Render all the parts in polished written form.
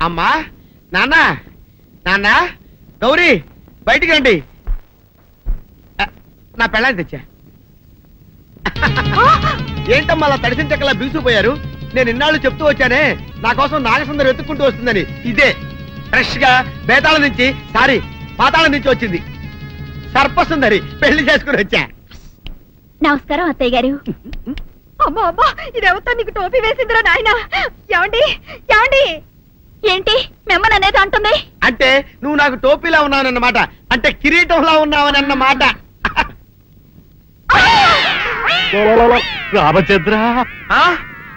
అమ్మా నాన్న నాన్న గౌరీ బయటికి రండి. నా పెళ్ళాన్ని తెచ్చా. ఏంటమ్మా అలా తడిసిన చెక్కలా బిగుసిపోయారు? నేను ఇన్నాళ్ళు చెప్తూ వచ్చానే నా కోసం నాగసుందరి వెతుక్కుంటూ వస్తుందని. ఇదే ఫ్రెష్ గా బేతాళం నుంచి పాతాళం నుంచి వచ్చింది సర్పసుందరి. పెళ్లి చేసుకుని వచ్చా. నమస్కారం అత్తయ్య గారు. అమ్మా అమ్మా ఇదేవతో నీకు టోపీ వేసిందిరా నాయన. ఏమండి ఏమండి ఏంటి మిమ్మల్ని అనేది అంటుంది? అంటే నువ్వు నాకు టోపీలా ఉన్నావనన్నమాట. అంటే కిరీటంలా ఉన్నావని అన్నమాట. రామచంద్ర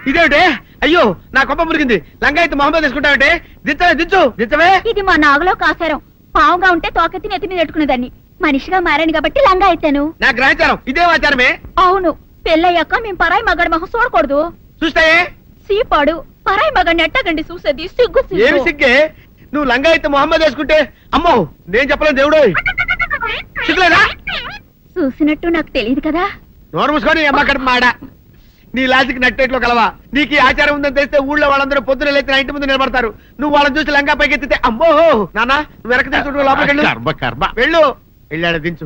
ఇదేమిటే? అయ్యో నా కొప్ప మురిగింది. లంగా అయితే మొహమ్మద్ తీసుకుంటావంటే దించవే. ఇది మా నాగలో కాసారం. పావుగా ఉంటే తోకెత్తి నెత్తి మీద పెట్టుకునేదాన్ని. మనిషిగా మారాను కాబట్టి లంగా అయితాను. నా గ్రహచారం ఇదే ఆచారమే. అవును, పెళ్ళయ్యాక మేము పరాయి మగాడి మొహం చూడకూడదు. చూస్తాయే సీపాడు పరాయి మగాడిని ఎట్టగండి చూసేది. సిగ్గు ఏమి సిగ్గే? నువ్వు లంగా అయితే మొహమ్మద్ వేసుకుంటే అమ్మో నేను చెప్పలేను దేవుడు. సిగ్గులేదా? చూసినట్టు నాకు తెలియదు కదా. నోరు మూసుకొని అమ్మక్కడ మాడ. నీ లాజిక్ నట్టేట్లో కలవా? నీకు ఈ ఆచారం ఉందని తెలిస్తే ఊళ్ళో వాళ్ళందరూ పొద్దున లేచి నా ఇంటి ముందు నిలబడతారు. నువ్వు వాళ్ళని చూసి లంగా పైకి ఎత్తితే అమ్మో నాన్న నువ్వు వెనక తీసుకుంటూ లోపలికి వెళ్ళు. వెళ్ళాడు దించు.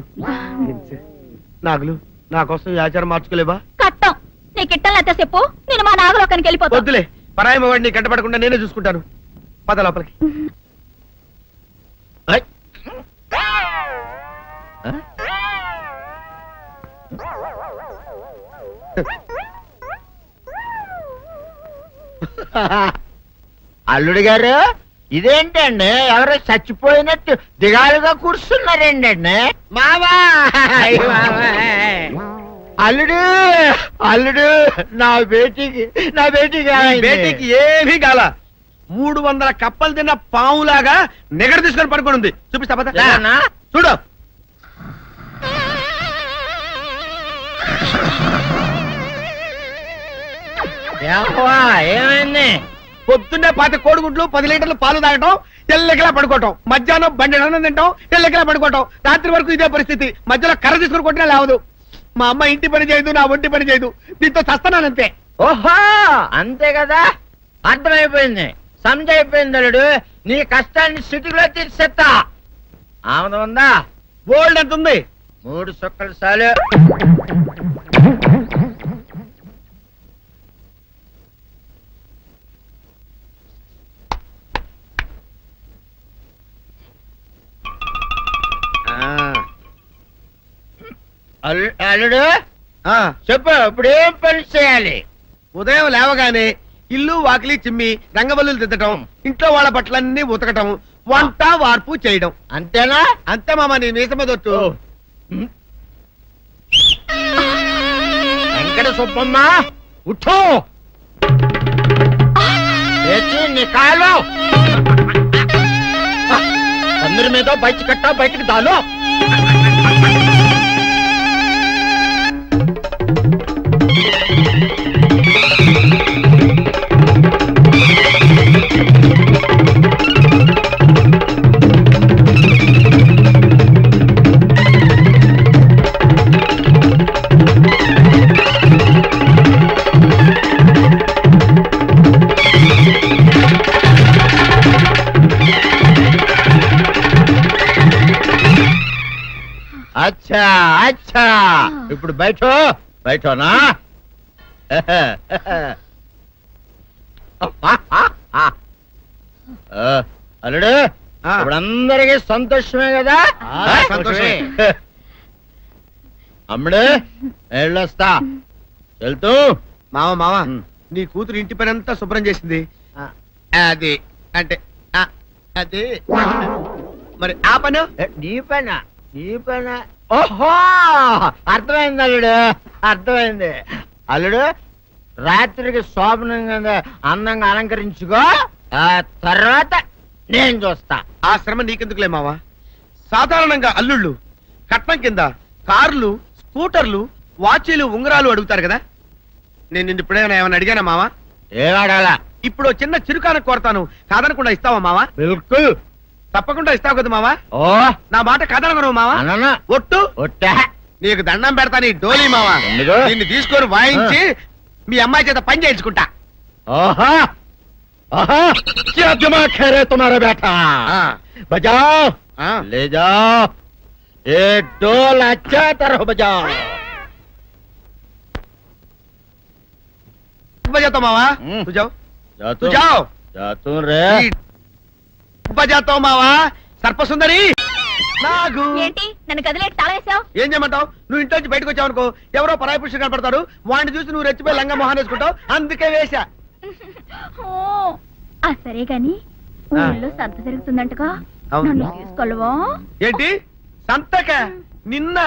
నాగులు నా కోసం ఈ ఆచారం మార్చుకోలేవా? కట్టం నీకు ఇట్టలేతే చెప్పు. నేను మా నాగలోకానికి వెళ్ళిపోతా. వద్దులే, పరాయి మవాడిని కంటపడకుండా నేనే చూసుకుంటాను. పద లోపలికి. అల్లుడు గారు ఇదేంటండి ఎవరో చచ్చిపోయినట్టు దిగాలుగా కూర్చున్నారేంటండి? మావా అల్లుడు అల్లుడు నా బేటీకి ఏమీ కాల. 300 కప్పలు తిన్న పావులాగా నిగడ తీసుకొని పడుకొని ఉంది. చూపిస్తా పద. చూడు ఏమైంది? పొద్దున్నే 10 కోడిగుడ్లు 10 లీటర్లు పాలు తాగటం, తెల్లకిలా పడుకోవటం. మధ్యాహ్నం బండి అన్నం తింటాం, తెల్లకిలా పడుకోవటం. రాత్రి వరకు ఇదే పరిస్థితి. మధ్యలో కర్ర తీసుకుని కొట్టినా లేవదు. మా అమ్మ ఇంటి పని చేయదు, నా ఒంటి పని చేయదు. దీంతో చస్తున్నానంతే. ఓహో అంతే కదా, అర్థమైపోయింది, సమజైపోయింది. అల్లుడు నీ కష్టాన్ని సిటీలో తీర్చేస్తా. ఆమె ఉందా? గోల్డ్ ఎంత ఉంది? 3 సుక్కలు చాలు. అల్లుడు చెప్పు, ఇప్పుడు ఏం పని చేయాలి? ఉదయం లేవగానే ఇల్లు వాకిలి చిమ్మి రంగవల్లులు దిద్దటం, ఇంట్లో వాళ్ళ బట్టలన్నీ ఉతకటం, వంట వార్పు చేయడం. అంతేనా? అంతే మామ, నీ మీసమదొట్టు. వెంకట సుబ్బమ్మ ఉఠో, నీ కాలు అందరి మీద బయట కట్ట, బయటికి దాలో. అచ్చా అచ్చా, ఇప్పుడు బయటనా? అల్లుడు ఇప్పుడు అందరికీ సంతోషమే కదా? సంతోషమే. అమ్ముడు వెళ్ళొస్తా. వెళ్తూ మామ నీ కూతురు ఇంటి పని అంతా శుభ్రం చేసింది. అది అంటే అది మరి ఆ పను నీ పైన. ఓహో అర్థమైంది అల్లుడు, అర్థమైంది. అల్లుడు రాత్రికి శోభనంగా అందంగా అలంకరించుకో, ఆ తర్వాత నేను చూస్తా. ఆ శ్రమ నీకెందుకులే మావా. సాధారణంగా అల్లుళ్ళు కట్నం కింద కార్లు, స్కూటర్లు, వాచీలు, ఉంగరాలు అడుగుతారు కదా. నేను నిన్ను ఇప్పుడేమైనా ఏమైనా అడిగానా మావా? ఏం అడగాలా? ఇప్పుడు చిన్న చిరుకాన కోరతాను, కాదనకుండా ఇస్తావా మావా? బిల్కుల్ తప్పకుండా ఇస్తావు కదా మావా. ఓ నా మాట కాదనగను మావా. ఒట్టు ఒట్టా నీకు దండం పెడతా నీ డోలీ మావా. దీన్ని తీసుకొని వాయించి మీ అమ్మాయి చేత పని చేయించుకుంటా. ఓహో क्या दिमाग है रे तुम्हारा बेटा बजाओ ले जाओ ये डोल अच्छा तरह बजाओ बजाता मावा तू जाओ तू जाओ जातू रे బజాతో మావా సర్పసుందరి నాగు ఏంటి నన్ను గదిలేటి తాళం వేసావు? ఏం చేయమంటావు? నువ్వు ఇంట్లో నుంచి బయటకు వచ్చావు అనుకో, ఎవరో పరాయి పురుషులు కనపడతారు, వాడిని చూసి నువ్వు రెచ్చిపోయి లంగా మొహాన్ని వేసుకుంటావు, అందుకే వేశా. సరే గాని ఊళ్ళో సంత జరుగుతుందంటగా, నన్ను తీసుకెళ్ళవా? ఏంటి సంతక? నిన్న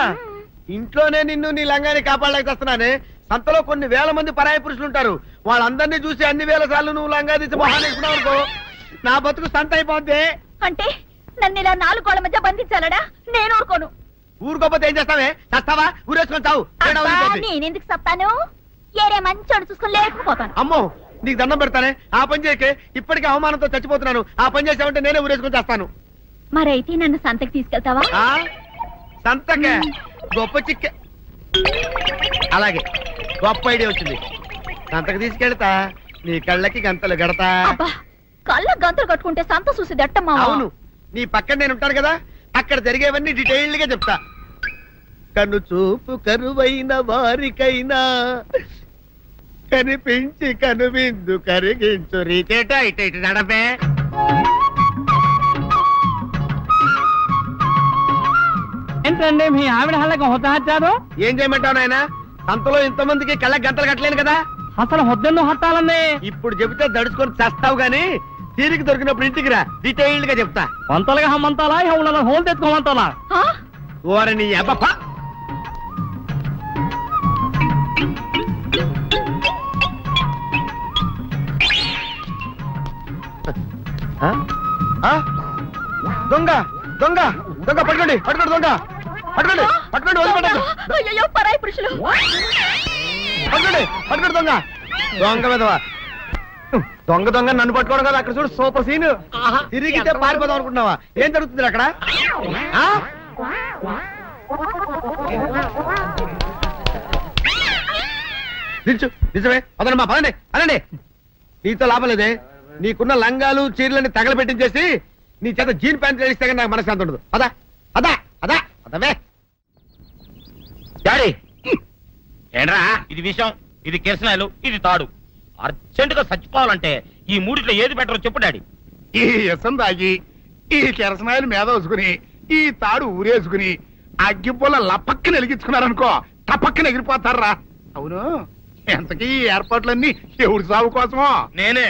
ఇంట్లోనే నిన్ను నీ లంగాన్ని కాపాడలేక వస్తున్నానే. సంతలో కొన్ని వేల మంది పరాయి పురుషులు ఉంటారు, వాళ్ళందరినీ చూసి అన్ని వేల సార్లు నువ్వు లంగా తీసి మొహాన్ని వేసుకున్నావు అనుకో, నా బతుకు సంత అయిపోద్ది. అంటే నన్ను ఇలా 4 గోళ్ల మధ్య బంధించాలడా? నేను ఊరుకోను. ఊరుకోపోతే ఏం చేస్తావే? చస్తావా? ఊరేసుకొని చావు. నేనెందుకు చెప్తాను? ఏరే మంచోడు చూసుకుని లేకపోతాను. అమ్మో నీకు దండం పెడతానే, ఆ పని చేయకే. ఇప్పటికే అవమానంతో చచ్చిపోతున్నాను, ఆ పని చేసావంటే నేనే ఊరేసుకొని చేస్తాను. మరైతే నన్ను సంతకి తీసుకెళ్తావా? సంతకే గొప్ప చిక్కే. అలాగే గొప్ప ఐడియా వచ్చింది. సంతకు తీసుకెళ్తా, నీ కళ్ళకి గంతలు గడతా. కళ్ళ గంతలు కట్టుకుంటే సంత చూసి దట్టమ్మా. అవును, నీ పక్కన నేను ఉంటాను కదా, అక్కడ జరిగేవన్నీ డీటెయిల్డ్ గా చెప్తా. కను చూపు కరువైన వారికైనా కనిపించి కనువిందు కరిగించు రీచేట ఇటు ఇటు నడపే. ఏంటండి మీ ఆవిడ హల్లకి హొత్తాచారు? ఏం చేయమంటావు నాయన? సంతలో ఇంతమందికి కళ్ళకి గంతలు కట్టలేను కదా. అసలు హొద్దెన్ను హత్తాలండి. ఇప్పుడు చెబితే దడుచుకొని చేస్తావు గాని, తీరికి దొరికినప్పుడు ఇంటికి రా, డీటెయిల్డ్ గా చెప్తా. వంతలుగా హమ్మంతాలా ఇవాళ హోల్ తెచ్చుకోమంటాలా? ఓరని అబ్బప్ప. దొంగ దొంగ దొంగ పట్టుకోండి పట్టుకోండి దొంగ పట్టుకోండి పట్టుకోండి వదిలిపెట్టండి. అయ్యో పరాయి పురుషులు. పట్టుకోండి పట్టుకోండి దొంగ దొంగ విధవా. దొంగ దొంగ నన్ను పట్టుకోవడం కదా, అక్కడ చూడు సూపర్ సీన్. తిరిగితే పారిపోదాం అనుకుంటున్నావా? ఏం జరుగుతుంది అక్కడ? నిజమే అదనమ్మా, పదండి అనండి. నీతో లాభం లేదే, నీకున్న లంగాలు చీరలని తగలబెట్టించేసి నీ చేత జీన్ ప్యాంట్ వేస్తే కానీ నాకు మనశ్శాంతి ఉండదు. అదా అదా అదా అదవే డాడీ ఏంట్రా ఇది విషయం, ఇది కిరసనాయలు, ఇది తాడు. అర్జెంట్ గా చచ్చిపోవాలంటే ఈ మూడిట్లో ఏది బెటర్ చెప్పు డాడీ. ఈ ఎసం తాగి ఈ కిరసనాయలు మీద వేసుకుని ఈ తాడు ఊరేసుకుని అగ్గిపూల లపక్కన వెలిగించుకున్నారనుకో, టపక్కన ఎగిరిపోతారా. అవును, ఎంతకీ ఈ ఏర్పాట్లన్నీ ఎవరి సాగు కోసమో? నేనే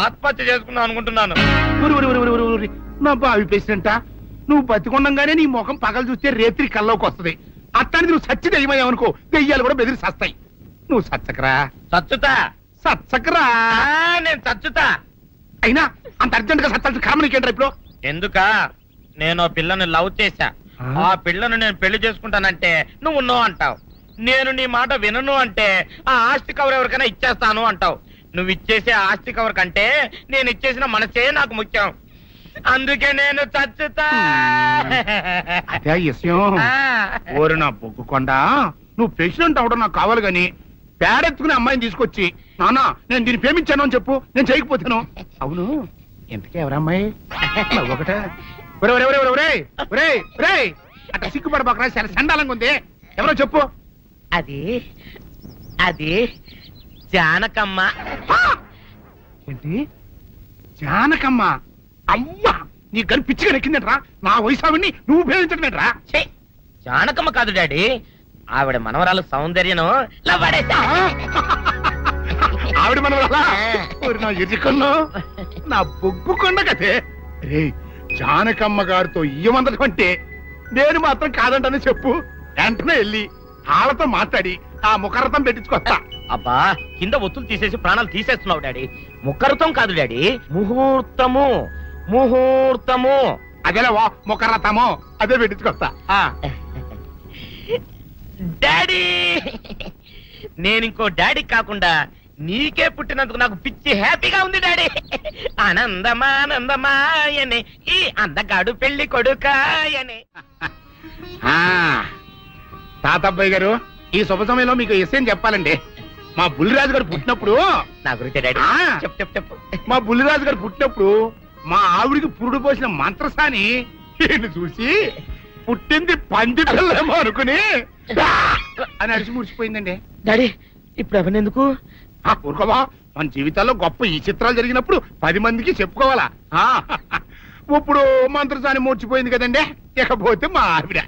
ఆత్మహత్య చేసుకుందాం అనుకుంటున్నాను. నా బావి పేసినంట, నువ్వు బతికొండంగానే నీ ముఖం పగలు చూస్తే రేత్రి కల్లోకి వస్తుంది. అట్టానికి నువ్వు సచ్చి దెయ్యమయ్యావనుకో, దెయ్యాలు కూడా బెదిరి సస్తాయి. నువ్వు సచ్చకరా చచ్చుతా సచ్చకరా. నేను చచ్చుతా. అయినా అంత అర్జెంట్ గా సత్తాల్సిన కర్మ నీకేంట్రా ఇప్పుడు? ఎందుక నేను పిల్లని లవ్ చేశా, ఆ పిల్లను నేను పెళ్లి చేసుకుంటానంటే నువ్వు నో అంటావు. నేను నీ మాట వినను అంటే ఆ ఆస్తి కవర్ ఎవరికైనా ఇచ్చేస్తాను అంటావు. నువ్వు ఇచ్చేసే ఆస్తి కవర్ కంటే నేను ఇచ్చేసిన మనసే నాకు ముఖ్యం. అందుకే నేను చచ్చుతా. అదే విషయం. ఓరి నా బొగ్గుకొండ, నువ్వు ప్రెసిడెంట్ అవడం నాకు కావాలి గాని పేడెత్తుకునే అమ్మాయిని తీసుకొచ్చి నానా నేను దీన్ని ప్రేమించాను అని చెప్పు, నేను చేయకపోతాను. అవును, ఇంతకీ ఎవరమ్మాయి? ఒకటే అట్లా సిగ్గుపడబాకరా, చాలా సండాలంగా ఉంది. ఎవరో చెప్పు. అది అది జానకమ్మ. ఏంటి జానకమ్మ? అమ్మా, నీ గని పిచ్చిగా నెక్కిందంట్రా. నా వయసావిని నువ్వు ప్రేమించడమేట్రా? జానకమ్మ కాదు డాడీ, ఆవిడ మనవరాలు సౌందర్యను ఆవిడ మనవరాలా? నా ఎదుకల్లో నా బొగ్గు కొండ కదే. రే, జానకమ్మ గారితో ఇయ్యమందడం అంటే నేను మాత్రం కాదంటనే చెప్పు. వెంటనే వెళ్ళి వాళ్ళతో మాట్లాడి ఆ ముఖరథం పెట్టించుకొస్తా. అబ్బా, కింద ఒత్తులు తీసేసి ప్రాణాలు తీసేస్తున్నావు డాడీ. ముఖరథం కాదు డాడీ, ముహూర్తము. ముహూర్తము అదేలా ముఖరథము, అదే పెట్టించుకొస్తా. డాడీ, నేను ఇంకో డాడీ కాకుండా నీకే పుట్టినందుకు నాకు పిచ్చి హ్యాపీగా ఉంది డాడీ. ఆనందమానందమాయనే ఈ అందగాడు పెళ్లి కొడుకాయనే. తాతబ్బాయి గారు, ఈ శుభ సమయంలో మీకు విషయం చెప్పాలండి. మా బుల్లిరాజు గారు పుట్టినప్పుడు నా గురించి డాడీ ఆ. చెప్పు చెప్పు చెప్పు మా బుల్లిరాజు గారు పుట్టినప్పుడు మా ఆవిడికి పురుడు పోసిన మంత్రసాని ఈయన్ని చూసి పుట్టింది పంది పిల్లేమో అనుకుని "డా!" అని అరిచి ముడిచిపోయిందండి. డాడీ ఇప్పుడు ఎవరినెందుకు ఆ ఊరుకోవా, మన జీవితాల్లో గొప్ప ఈ చిత్రాలు జరిగినప్పుడు 10 మందికి చెప్పుకోవాలా. ఆ, ఇప్పుడు మంత్రసాని మూర్చిపోయింది కదండి, ఇకపోతే మా ఆవిడ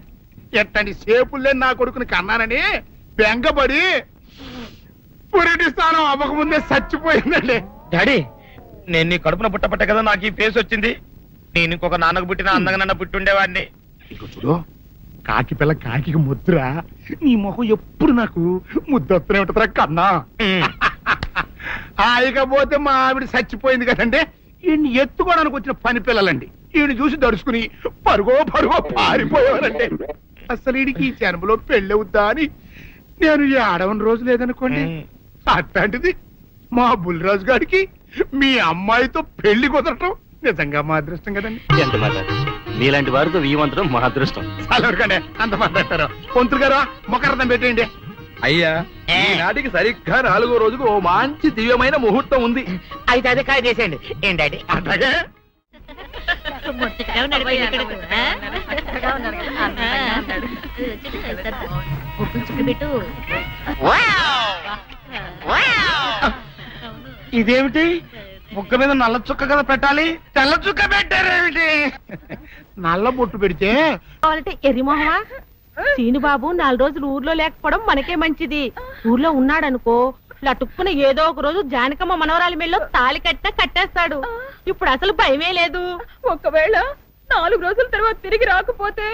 ఎట్టండి సేపుల్లే నా కొడుకుని కన్నానని బెంగపడి పురిటి స్థానం అవ్వకముందే చచ్చిపోయిందండి. డాడీ నేను నీ కడుపున పుట్టపట్ట కదా నాకు ఈ ఫేస్ వచ్చింది. నేను ఇంకొక నాన్నకు పుట్టిన అందంగా నన్ను పుట్టుండేవాడిని. ఇక చూడు, కాకి పిల్ల కాకి ముద్ర, నీ మొహం ఎప్పుడు నాకు ముద్దొత్తనే ఉంటుందిరా కన్నా. ఇకపోతే మా ఆవిడ చచ్చిపోయింది కదండి, ఈయన్ని ఎత్తుకోవడానికి వచ్చిన పని పిల్లలండి ఈయన చూసి దడుచుకుని పరుగో పారిపోయేవారండి. అసలు ఈడికి ఈ జన్మలో పెళ్ళవుద్దా అని నేను ఈ ఆడవని రోజు లేదనుకోండి. అట్లాంటిది మా బుల్లిరాజు గారికి మీ అమ్మాయితో పెళ్లి కుదరటం నిజంగా మా అదృష్టం కదండి. ఎంత మాట, మీలాంటి వారితో వీయమంతరం మా అదృష్టం. చాలా వరకండి అంత మాట్లాడతారు. పొంతులు గారు మొక్కరథం పెట్టేయండి. అయ్యా, ఈనాటికి సరిగ్గా 4వ రోజుకు ఓ మంచి దివ్యమైన ముహూర్తం ఉంది. అయితే అదే కాయ చేసేయండి. ఏం డాడీ అట్లాగే ఇదేమిటి ముక్క మీద నల్ల చుక్క కదా పెట్టాలి, తెల్ల చుక్క పెట్టారేమిటి? నల్ల బొట్టు పెడితే కావాలంటే ఎర్రిమొహమా, సీనుబాబు 4 రోజులు ఊర్లో లేకపోవడం మనకే మంచిది. ఊర్లో ఉన్నాడనుకో, లటుక్కున ఏదో ఒక రోజు జానకమ్మ మనవరాలి మెళ్ళో తాళి కట్టినా కట్టేస్తాడు. ఇప్పుడు అసలు భయమే లేదు. ఒకవేళ 4 రోజుల తర్వాత తిరిగి రాకపోతే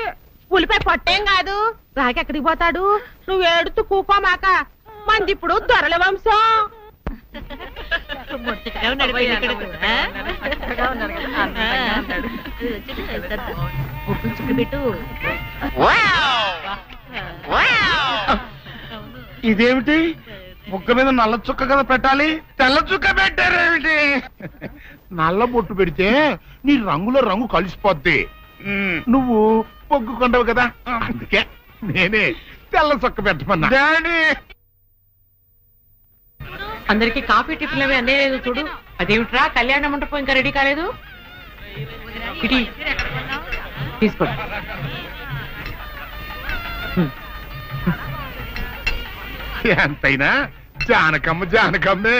ఉలిపై పట్టేం కాదు, రాకి ఎక్కడికి పోతాడు? నువ్వు ఏడుతూ కూకోమాక, మంది ఇప్పుడు దొరల వంశం. ఇదేమిటి ముక్క మీద నల్ల చుక్క కదా పెట్టాలి, తెల్ల చుక్క పెట్టారేమిటి? నల్ల బొట్టు పెడితే నీ రంగులో రంగు కలిసిపోద్ది. నువ్వు పొగ్గుకుంటావు కదా, అందుకే నేనే తెల్ల చొక్క పెట్టమన్నా. డాడీ అందరికి కాఫీ టిఫిన్ అవి అందేలేదు చూడు. అదేమిట్రా, కళ్యాణ మండపం ఇంకా రెడీ కాలేదు? ఇటీ తీసుకోండి. ఎంతైనా జానకమ్మే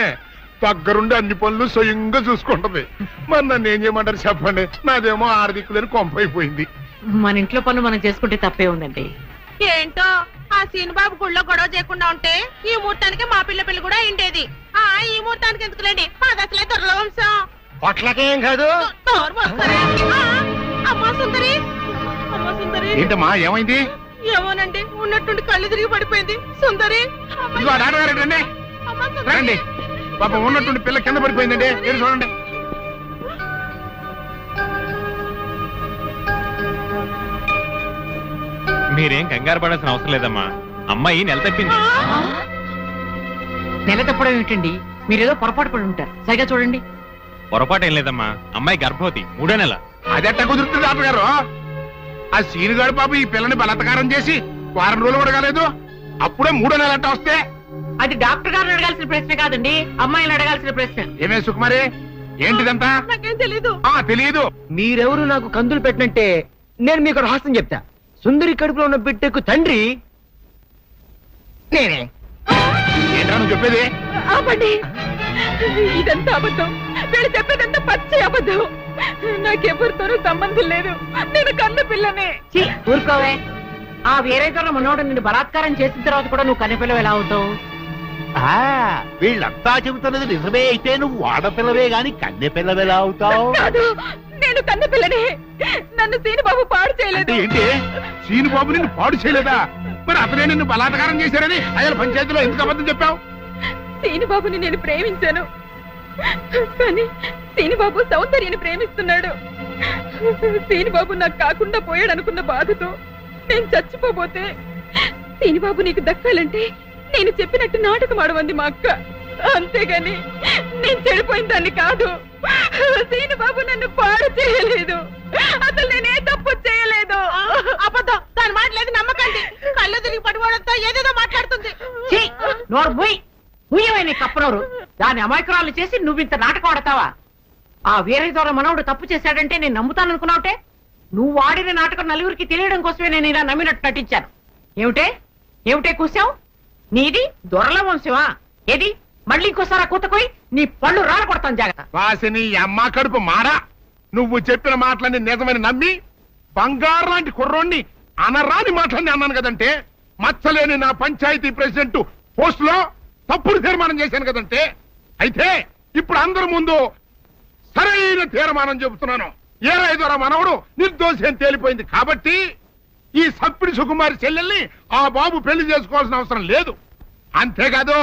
దగ్గరుండి అన్ని పనులు స్వయంగా చూసుకుంటది. మరి నన్ను ఏం చేయమంటారు చెప్పండి? నాదేమో 6 దిక్కులేని కొంపైపోయింది. మన ఇంట్లో పనులు మనం చేసుకుంటే తప్పే ఉందండి. ఏంటో ఆ సీనుబాబు గుళ్ళో గొడవ చేయకుండా ఉంటే ఈ ముహూర్తానికి మా పిల్ల పెళ్లి కూడా అయిండేది. ఈ ముహూర్తానికి ఎందుకులేండి, మా దశలే దొరల వంశం. పొట్లకేం కాదు. నోరు మూసుకోరే. అమ్మా సుందరి, అమ్మా సుందరి. ఏంటమ్మా ఏమైంది? ఏమోనండి, ఉన్నట్టుండి కళ్ళు తిరిగి పడిపోయింది. సుందరి, ఇదిగో డాక్టర్ రండి అమ్మా సుందరి. రండి. పాపం ఉన్నట్టుండి పిల్ల కింద పడిపోయిందండి, ఏడు చూడండి. మీరేం కంగారు పడాల్సిన అవసరం లేదమ్మా, అమ్మాయి నెల తప్పింది. నెల తప్పడం ఏమిటండి, మీరేదో పొరపాటు పడి ఉంటారు. సరిగా చూడండి. పొరపాటు ఏం లేదమ్మా, అమ్మాయి గర్భవతి, 3వ నెల. అదెట్ట కుదురుతుంది డాక్టర్ గారు? ఆ సీనుగాడు పాప ఈ పిల్లని బలత్కారం చేసి 1 వారం రోజులు కూడా కాలేదు, అప్పుడే 3వ నెల అట్ట వస్తే? అది డాక్టర్ గారిని అడగాల్సిన ప్రశ్న కాదండి, అమ్మాయిని అడగాల్సిన ప్రశ్న. ఏమే సుకుమారి, ఏంటిదంతా? నాకేం తెలీదు. తెలియదు. మీరెవరు నాకు కందులు పెట్టినట్టే నేను మీకు రహస్యం చెప్తా. సుందరి కడుపులో ఉన్న బిడ్డకు తండ్రి నేనే. ఏంటా నువ్వు చెప్పేది? ఆపండి, ఇదంతా అబద్ధం. వీళ్ళు చెప్పేదంతా పచ్చి అబద్ధం. నాకెవరితోనూ సంబంధం లేదు. నేను కన్న పిల్లనే. ఛీ, ఊరుకోవే. ఆ వేరేతోన్న మనోడు నిన్ను బలాత్కారం చేసిన తర్వాత కూడా నువ్వు కన్నెపిల్లవి ఎలా అవుతావు? వీళ్ళంతా చెబుతున్నది నిజమే అయితే నువ్వు ఆడపిల్లవే గాని కన్నె పిల్లవెలా అవుతావు? కాదు, నేను కన్న పిల్లనే. నన్ను సీనుబాబు పాడు అంటే చేయలేదు. ఏంటి? సీనుబాబు నిన్ను పాడు చేయలేదా? మరి అతనే నిన్ను బలాత్కారం చేశారని ఆయన పంచాయతీలో ఎందుకు అబద్ధం చెప్పావు? సీనుబాబుని నేను ప్రేమించాను, కానీ సీనుబాబు సౌందర్యని ప్రేమిస్తున్నాడు. సీనుబాబు నాకు కాకుండా పోయాడు అనుకున్న బాధతో నేను చచ్చిపోబోతే, సీనుబాబు నీకు దక్కాలంటే నేను చెప్పినట్టు నాటకం ఆడమంది మా అక్క. అంతేగాని నేను చెడిపోయిన దాన్ని కాదు. సీనుబాబు నన్ను పాడు చేయలేదు. అసలు నేనే తప్పు చేయలేదు. అబద్ధం, దాని మాట లేదు, నమ్మకండి. కళ్ళు తిరిగి పడిపోవడంతో ఏదేదో మాట్లాడుతుంది. నోరు పోయి. ముయ్యమైన కప్పనోరు దాని అమాయకురాలు చేసి నువ్వు ఇంత నాటకం ఆడతావా? ఆ వీరయ్య మనవుడు తప్పు చేశాడంటే నేను నమ్ముతాననుకున్నావుటే? నువ్వు ఆడిన నాటకం నలుగురికి తెలియడం కోసమే నేను ఇలా నమ్మినట్టు నటించాను. ఏమిటే కూసావు? నీది దొరల వంశమా? ఏది మళ్ళీ ఇంకోసారి కూతకోయి నీ పళ్ళు రాల కొడతాను, జాగ్రత్త. వాసిని అమ్మ కడుపు మారా, నువ్వు చెప్పిన మాటలన్నీ నిజమని నమ్మి బంగారు లాంటి కుర్రోణ్ణి అనరాని మాటలన్నీ అన్నాను కదంటే, మచ్చలేని నా పంచాయతీ ప్రెసిడెంట్ పోస్ట్ లో తప్పుడు తీర్మానం చేశాను కదంటే, అయితే ఇప్పుడు అందరి ముందు సరైన తీర్మానం చెబుతున్నాను. ఏ రైతురా మనవడు నిర్దోషి అని తేలిపోయింది కాబట్టి ఈ సప్పిడి సుకుమారి చెల్లెల్ని ఆ బాబు పెళ్లి చేసుకోవాల్సిన అవసరం లేదు. అంతేకాదు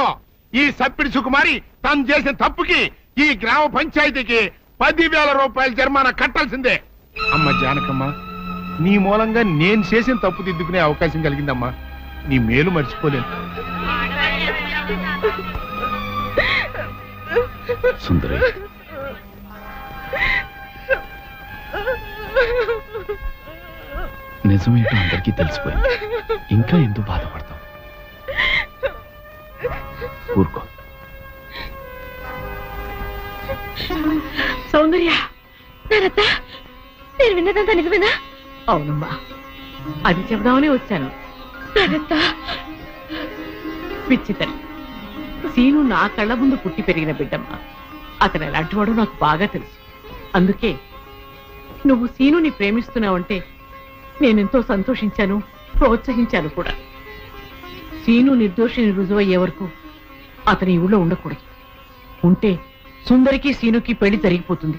ఈ సప్పిడి సుకుమారి తను చేసిన తప్పుకి ఈ గ్రామ పంచాయతీకి 10,000 రూపాయల జరిమానా కట్టాల్సిందే. అమ్మ జానకమ్మ, నీ మూలంగా నేను చేసిన తప్పు దిద్దుకునే అవకాశం కలిగిందమ్మా. నీ మేలు మర్చిపోలేను. సుందరి, నిజమేంటో అందరికీ తెలిసిపోయింది. ఇంకా ఎందుకు బాధపడతావు? ఊరుకో. సౌందర్య, నానత్త, నేను విన్నదంతా నిజమేనా? అవునమ్మా, అది చెబుదామని వచ్చాను. నానత్త, పిచ్చి తల్లి, సీను నా కళ్ళ ముందు పుట్టి పెరిగిన బిడ్డమ్మా. అతను ఎలాంటివాడో నాకు బాగా తెలుసు. అందుకే నువ్వు సీనుని ప్రేమిస్తున్నావంటే నేనెంతో సంతోషించాను, ప్రోత్సహించాను కూడా. సీను నిర్దోషిని రుజువయ్యే వరకు అతని ఊళ్ళో ఉండకూడదు. ఉంటే సుందరికి సీనుకి పెళ్లి జరిగిపోతుంది.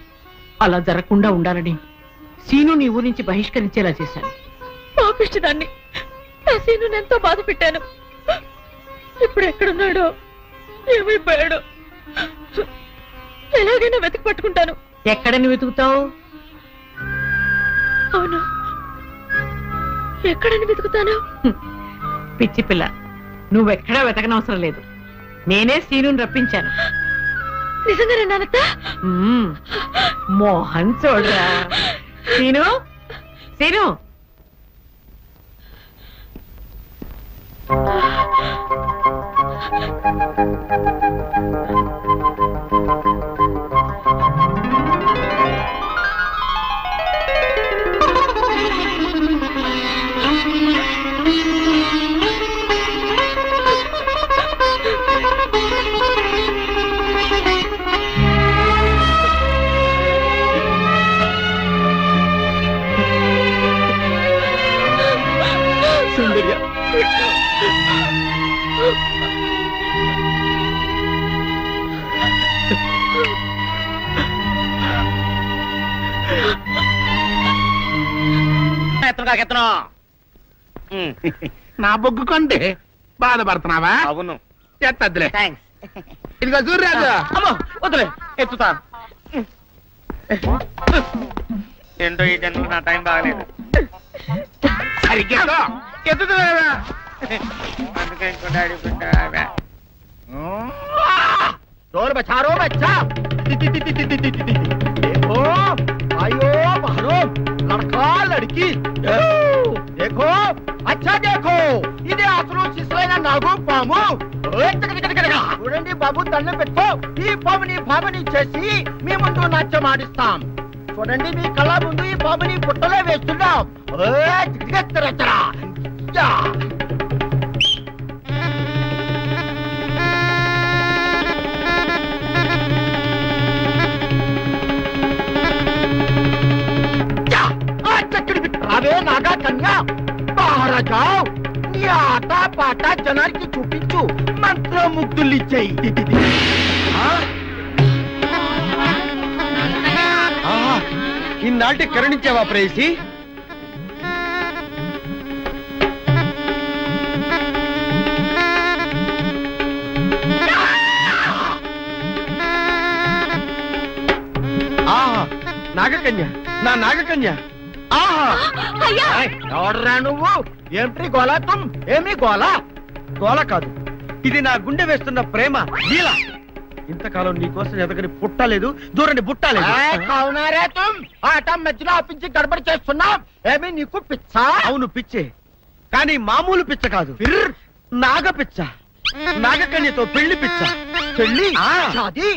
అలా జరగకుండా ఉండాలని సీను నీ ఊరి నుంచి బహిష్కరించేలా చేశాను. పాపిష్టిదాన్ని నా సీనుని ఎంతో బాధ పెట్టాను. ఇప్పుడు ఎక్కడున్నాడో, ఏమైపోయాడో ఎలాగైనా వెతికి పట్టుకుంటాను. ఎక్కడని వెతుకుతావు? అవును, ఎక్కడని వెతుకుతాను? పిచ్చి పిల్ల, నువ్వెక్కడా వెతకనవసరం లేదు. నేనే సీనుని రప్పించాను. నిజంగానే నానత్త? మోహన్ చూడరా. సీను, సీను, సుందర్య, నా బొగ్గు కొంటే బాధపడుతున్నావా? అవును. ఎత్తద్దులే. ఇదిగో సూర్యరాజు. అమ్మో, వద్దులే, ఎత్తుతా. ఏంటో ఈ జన్మ నా టైం బాగలేదు. సరిగ్గా ఎత్తుతా. అందుకే ఇంకో డాడీ పెట్టా. डोर बचा रो बच्चा। देखो आयो बहनों, लड़का लड़की देखो, अच्छा देखो, इधे आसरू सिसलैना नागू पामु చూడండి బాబు, తల్లి పెట్టుకో. ఈ పాముని చేసి మీ ముందు నాట్యం ఆడిస్తాం. చూడండి, మీ కళ్ళ ముందు ఈ పాముని పుట్టలో వేస్తున్నాం. అదే నాగా కన్యా, బాహర జావ్. నీ ఆట పాట జనానికి చూపించు, మంత్రముగ్ధులు ఇచ్చేయి. ఇన్నాళ్ళకి కరుణించావా ప్రేయసి? నాగకన్య, నా నాగకన్య. ఎవడరా నువ్వు? ఏమిటి గోలా? తుమ్ ఏమి గోలా? గోల కాదు, ఇది నా గుండె వేస్తున్న ప్రేమ లీల. ఇంతకాలం నీకోసం ఎదగని పుట్టలేదు, దూరని బుట్టలేదు. అవునారే తుమ్, ఆట మధ్యలో ఆపించి గడబడి చేస్తున్నాం. ఏమి నీకు పిచ్చా? అవును పిచ్చే, కానీ మామూలు పిచ్చ కాదు, నాగ పిచ్చ. నాగకన్యతో పెళ్లి పిచ్చ. పెళ్లి షాదీ.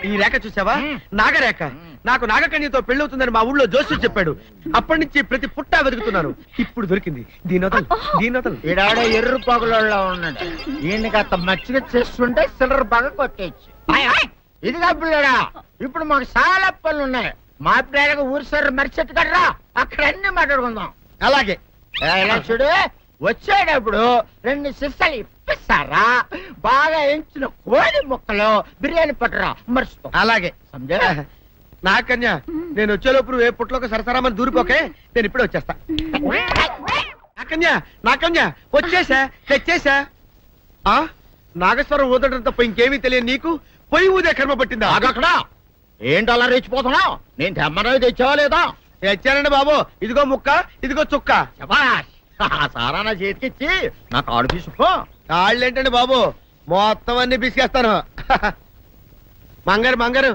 ఈ రేఖ చూసావా? నాగరేఖ. నాకు నాగకన్యతో పెళ్లి అవుతుందని మా ఊళ్ళో జోస్యం చెప్పాడు. అప్పటి నుంచి ప్రతి పుట్టా వెతుకుతున్నాను. ఇప్పుడు దొరికింది. దీనోతలు ఈడాడ ఎర్ర పగులలో ఉన్నాడు. ఈయనకి అంత మచ్చిగా చేస్తుంటే సిల్లర్ బాగా కొట్టేచ్చు. ఇదిగా పిల్లడా, ఇప్పుడు మాకు చాలా పనులు ఉన్నాయి. మా పిల్లలకు ఊరు సార్ మరిచెట్టు కడరా, అక్కడ అన్ని మాట్లాడుకుందాం. అలాగే. ఇలా చూడు, వచ్చేటప్పుడు 2 సిస్సలు ఇప్పిస్తారా? బాగా ఎంచిన కోడి ముక్కలు బిర్యానీ పట్టరా, మర్చిపో. అలాగే. సంజయ్, నాకన్య, నేను వచ్చేలోపు ఏ పుట్లోకి సరసరామని దూరిపోకే. నేను ఇప్పుడే వచ్చేస్తా. నాకన్య వచ్చేసా, తెచ్చేసా. నాగేశ్వరం ఊదటం తప్ప ఇంకేమీ తెలియదు నీకు. పొయ్యి ఊదే కర్మ పట్టిందా? అక్కడ ఏంటి అలా రెచ్చిపోతున్నావు? నేను తెమ్మనవి తెచ్చావా లేదా? తెచ్చానండి బాబు. ఇదిగో ముక్క, ఇదిగో చుక్క. శభాష్. ఆ సారా నా చేతికిచ్చి నా కాడు తీసుకో. కాళ్ళేంటండి బాబు, మొత్తం అన్ని బిసికేస్తాను. మంగారు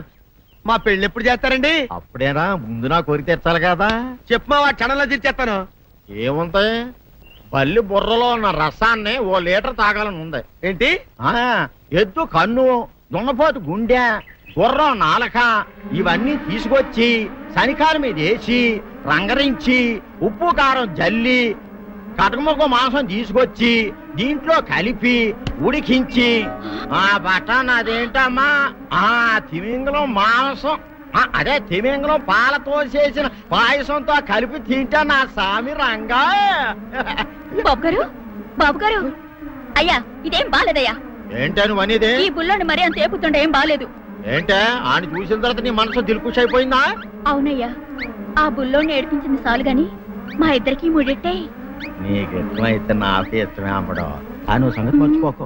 మా పెళ్లి ఎప్పుడు చేస్తారండి? అప్పుడేనా, ముందు నా కోరిక తెచ్చాలి కదా. చెప్పు మా క్షణంలో తీర్చేస్తాను. ఏముంటాయి, బల్లి బుర్రలో ఉన్న రసాన్ని 1 లీటర్ తాగాలని ఉంది. ఏంటి? ఎద్దు కన్ను, దున్నపోతు గుండె, గుర్రం నాలక ఇవన్నీ తీసుకొచ్చి శనికాల మీద వేసి రంగరించి ఉప్పు కారం జల్లి కటకముక్క మాంసం తీసుకొచ్చి దీంట్లో కలిపి ఉడికించి ఆ బటన్ అదేంటమ్మా, తిమింగలం మాంసం, అదే తిమింగలం పాలతో చేసిన పాయసంతో కలిపి తింటా నా సామి రంగా. బాబు గారు, అయ్యా ఇదేం బాలేదయ్యా. ఏంటే నువ్వు అనేది? ఈ బుల్లోని మరీ అంత ఏపుతుండే ఏం బాలేదు. ఏంటే ఆయన చూసిన తర్వాత నీ మనసు దిల్కుష్ అయిపోయిందా? అవునయ్యా, ఆ బుల్లోని ఏడిపించింది చాలు గాని మా ఇద్దరికి ముడిట్టే. నీకు ఇష్టమైతే నాకే ఇష్టమే అమ్మడం. ఆ నువ్వు సంగతి మర్చిపోకు.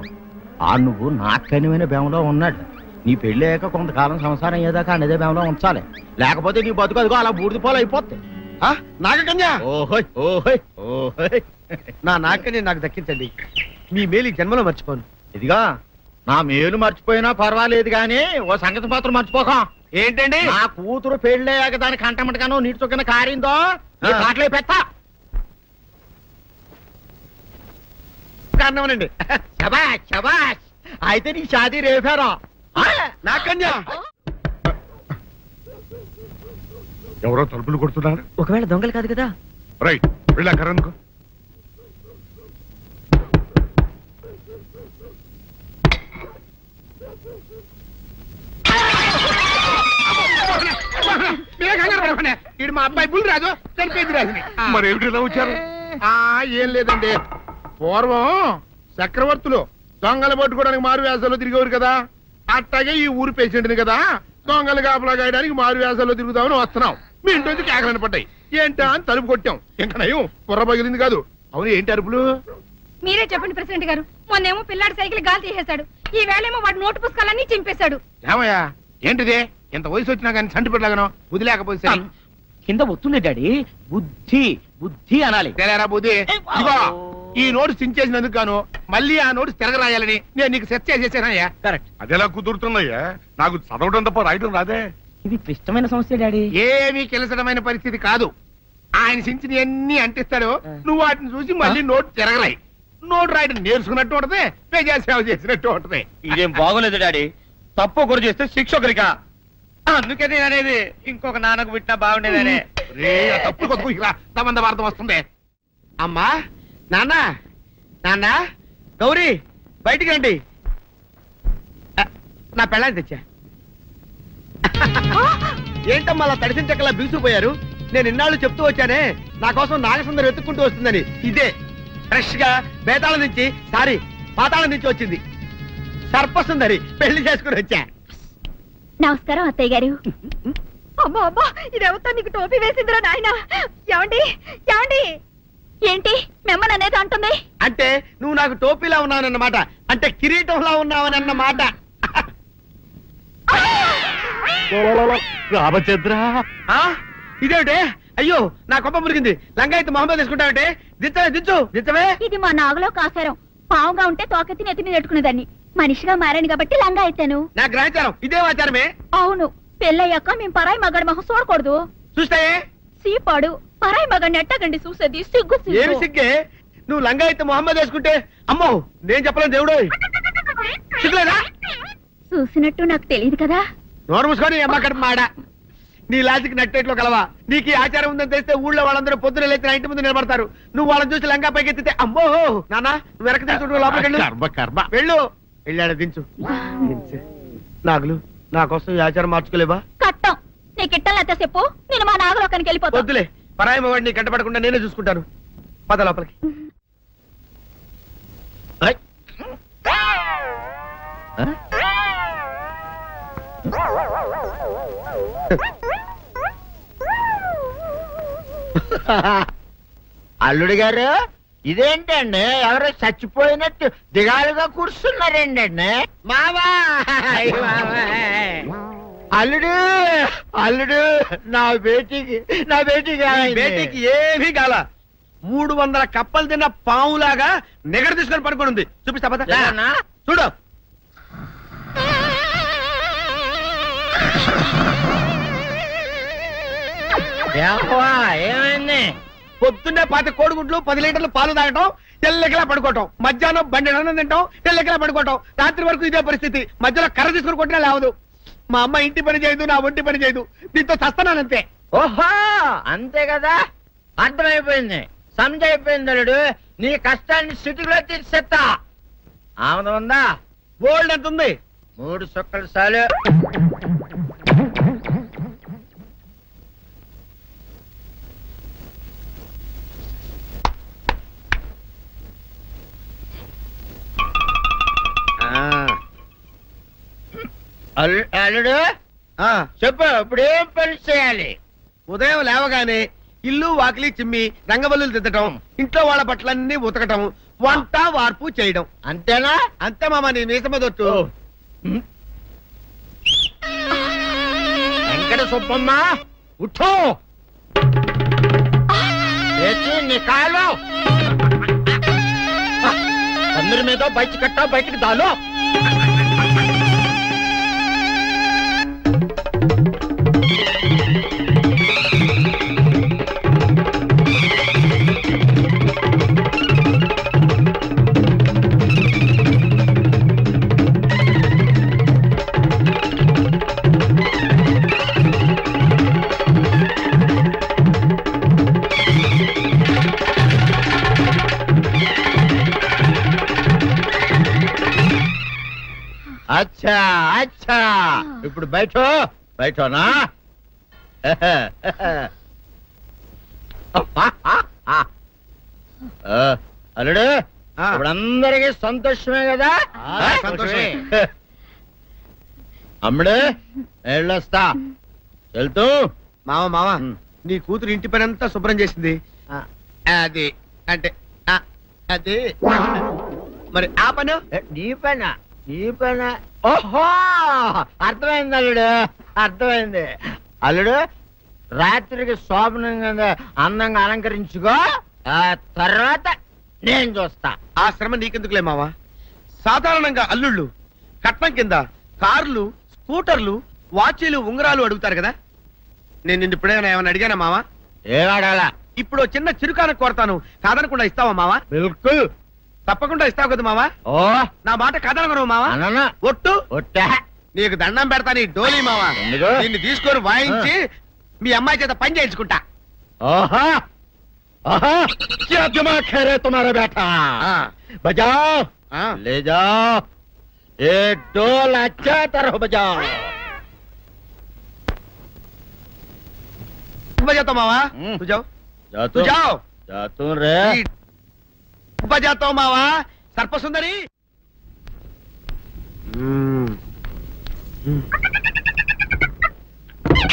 ఆ నువ్వు నాకు కనివైన బేమలో ఉన్నాడు. నీ పెళ్లి అయ్యాక కొంతకాలం సంసారం ఏదాకా అనేదే బేమలో ఉంచాలి. లేకపోతే నీ బతుకు అదిగో అలా బూడిదిపోలు అయిపోతుంది. నాగకన్య, ఓహోయ్ ఓహోయ్ ఓహోయ్. నా నాగకన్య నాకు దక్కించండి. మీ మేలు జన్మలో మర్చిపోను. ఇదిగా నా మేలు మర్చిపోయినా పర్వాలేదు గాని ఓ సంగతి మాత్రం మర్చిపోక. ఏంటండి? నా కూతురు పెళ్ళయ్యాక దాని కంటమటగానో నీటి చొక్కన కారిందో కాట్లే పెట్ట. కారణమనండి. శబాష్ శబాష్. అయితే నీ షాదీ రేపారా? నాకన్య, ఎవరో తలుపులు కొడుతున్నారు. ఒకవేళ దొంగలు కాదు కదా? రైట్, వెళ్ళా కరెందుకు. ఇది మా అబ్బాయి బుల్ రాజు, చనిపోయింది రాజుని. మరి ఏమిటి ఇలా వచ్చారు? ఏం లేదండి, పూర్వం చక్రవర్తులు దొంగలు పట్టుకోవడానికి మారు వేసాల్లో తిరిగేవారు కదా. అట్టాగే ఈ ఊరు పేషెంట్ని కదా దొంగలు కాపలా గాయడానికి మారు వేసాల్లో తిరుగుదామని వస్తున్నాం. మీ ఇంటి నుంచి కేకలను పడ్డాయి. ఏంటా అని తలుపు కొట్టాం. ఇంకా నయం బుర్ర పగిలింది కాదు. అవును, ఏంటి అరుపులు? మీరే చెప్పండి ప్రెసిడెంట్ గారు. మొన్నేమో పిల్లాడి సైకిల్ గాలి తీసేశాడు, ఈ వేళేమో వాడి నోటు పుస్తకాలన్నీ చింపేశాడు. ఏమయ్యా, ఏంటిదే? ఎంత వయసు వచ్చినా కానీ చంటి పెట్టలాగనో బుద్ధి లేకపోతే సరే. కింద వస్తుంది డాడీ, బుద్ధి బుద్ధి అనాలి. తెలేరా బుద్ధి? ఇదిగో, ఈ నోటు చించేసినందుకు గాను మళ్ళీ ఆ నోటు తిరగరాయాలని నేను నీకు సెట్ చేసేసానయ్యా. కరెక్ట్. అదెలా కుదురుతున్నాయ్యా? నాకు చదవడం తప్ప రాయడం రాదే. ఇది క్లిష్టమైన సమస్య డాడీ. ఏమీ కిలసడమైన పరిస్థితి కాదు. ఆయన చించిన ఎన్ని అంటిస్తాడో నువ్వు వాటిని చూసి మళ్ళీ నోటు తిరగరాయి. నోటు రాయడం నేర్చుకున్నట్టు ఉంటది, ప్రజా సేవ చేసినట్టు ఉంటది. ఇదేం బాగోలేదు డాడీ. తప్పు ఒకరు చేస్తే శిక్ష ఒకరికా? అందుకే నేను అనేది ఇంకొక నాన్నకు పుట్టినా బాగుండేదనే. తప్పు అర్థం వస్తుంది. అమ్మా, నాన్న, నాన్న, గౌరీ బయటికి రండి. నా పెళ్ళాన్ని తెచ్చా. ఏంటమ్మా అలా తడిసిన చెక్కలా బిగుసిపోయారు? నేను ఇన్నాళ్ళు చెప్తూ వచ్చానే నా కోసం నాగసుందరం వెతుక్కుంటూ వస్తుందని. ఇదే ఫ్రెష్ గా బేతాళం నుంచి, సారీ పాతాళం నుంచి వచ్చింది సర్పసుందరి. పెళ్లి చేసుకుని వచ్చా. నమస్కారం అత్తయ్య గారు. అమ్మా అమ్మా, ఇదేవతా నీకు టోపీ వేసిందిరా నాయన. ఏమండి ఏమండి? ఏంటి మిమ్మల్ని అనేది అంటుంది? అంటే నువ్వు నాకు టోపీలా ఉన్నావనన్నమాట. అంటే కిరీటంలా ఉన్నావనన్నమాట. రామచంద్ర, ఇదేమిటే? అయ్యో, నా కొప్ప మురిగింది. లంగా అయితే మొహమ్మద్ తీసుకుంటావంటే? దించవే, దించు, దించవే. ఇది మా నాగులో కాసారం. పావుగా ఉంటే తోకెత్తి నెత్తి మీద పెట్టుకునేదాన్ని. మనిషిగా మారాను కాబట్టి లంగా అయితాను. నా గ్రహచారం ఇదే ఆచారమే. అవును, పెళ్ళయ్యాక మేము పరాయి మగాడి మొహం చూడకూడదు. చూస్తాయే సీపాడు పరాయి మగాడిని ఎట్టగండి చూసేది. సిగ్గు ఏమి సిగ్గే? నువ్వు లంగా అయితే మొహమ్మద్ వేసుకుంటే అమ్మో నేను చెప్పలేను దేవుడు సిగ్గులేదా? చూసినట్టు నాకు తెలియదు కదా. నోరు మూసుకొని అమ్మ కడుపు మాడ. నీ లాజిక్ నట్టేట్లో కలవా? నీకు ఈ ఆచారం ఉందని తెలిస్తే ఊళ్ళో వాళ్ళందరూ పొద్దున లేచి నా ఇంటి ముందు నిలబడతారు. నువ్వు వాళ్ళని చూసి లంగా పైకి ఎత్తితే అమ్మో నానా నువ్వు వెనక తీసుకుంటూ లోపలికి వెళ్ళు. వెళ్ళాడు దించు. నాగులు నా కోసం ఈ ఆచారం మార్చుకోలేవా? కట్టం నీకు ఇట్టలేత చెప్పు, నేను మా నాగలోకానికి వెళ్ళిపోతా. వద్దులే, పరాయి వాడిని కంటపడకుండా నేనే చూసుకుంటాను. పద లోపలికి. ఐ. అల్లుడు గారు ఇదేంటండి ఎవరో చచ్చిపోయినట్టు దిగాలుగా కూర్చున్నారేంటండి? మావా అల్లుడు అల్లుడు నా బేటీకి బేటీకి ఏమీ కాల. 300 కప్పలు తిన్న పావులాగా నిగడ తీసుకొని పడుకొని ఉంది. చూపిస్తా పద. లేదన్నా? చూడు. ఏమైంది? పొద్దున్నే 10 కోడిగుడ్లు 10 లీటర్లు పాలు తాగటం, తెల్లకిలా పడుకోవటం, మధ్యాహ్నం బండి అన్నం తింటాం, తెల్లకిలా పడుకోవటం, రాత్రి వరకు ఇదే పరిస్థితి. మధ్యలో కర్ర తీసుకుని కొట్టినా లేవదు. మా అమ్మ ఇంటి పని చేయదు, నా ఒంటి పని చేయదు. దీంతో చస్తున్నానంతే. ఓహో అంతే కదా, అర్థమైపోయింది, సమజైపోయింది. అల్లుడు నీ కష్టాన్ని సిటీలో తీర్చేస్తా. ఆమె ఉందా? గోల్డ్ ఎంత ఉంది? 3 సుక్కలు చాలు. అల్లుడు చెప్పు, ఇప్పుడు ఏం పని చేయాలి? ఉదయం లేవగానే ఇల్లు వాకిలి చిమ్మి రంగవల్లులు దిద్దటం, ఇంట్లో వాళ్ళ బట్టలన్నీ ఉతకటం, వంట వార్పు చేయడం. అంతేనా? అంతే మామ, నీ మీసమదొట్టు. వెంకట సుబ్బమ్మ ఉఠో, లేచి నీ కాలు అందరి మీద బయట కట్ట బయటికి దాలో. అచ్చా అచ్చా, ఇప్పుడు బయటనా? అల్లుడు ఇప్పుడు అందరికి సంతోషమే కదా? సంతోషమే. అమ్ముడు వెళ్ళొస్తా, వెళ్తూ. మామ నీ కూతురు ఇంటి పని అంతా శుభ్రం చేసింది. అది అంటే అది మరి ఆ పను నీ పైన ఓహో అర్థమైంది అల్లుడు, అర్థమైంది. అల్లుడు రాత్రికి శోభనంగా అందంగా అలంకరించుకో, ఆ తర్వాత నేను చూస్తా. ఆ శ్రమ నీకెందుకులే మావా. సాధారణంగా అల్లుళ్ళు కట్నం కింద కార్లు, స్కూటర్లు, వాచీలు, ఉంగరాలు అడుగుతారు కదా. నేను నిన్ను ఇప్పుడేమైనా ఏమైనా అడిగానా మావా? ఏడాడాలా? ఇప్పుడు చిన్న చిరుకాన కోరతాను, కాదనకుండా ఇస్తావా మావా? బిల్కుల్ తప్పకుండా ఇస్తావు కదా మావా? ఓ నా మాట కాదనగను మావా. అననా? ఒట్టు ఒట్టా? నీకు దండం పెడతా నీ డోలీ మావా. ఎందుకు? దీన్ని తీసుకొని వాయించి మీ అమ్మాయి చేత పని చేయించుకుంటా. ఓహో ఓహో, क्या दिमाग है रे तुम्हारा बेटा? बजाओ, ले जाओ, एक डोल अच्छा तरह बजाओ. बजाता मावा तू जाओ, तू जाओ. जातू रे. बजाता हूँ मावा. सर्प सुंदरी.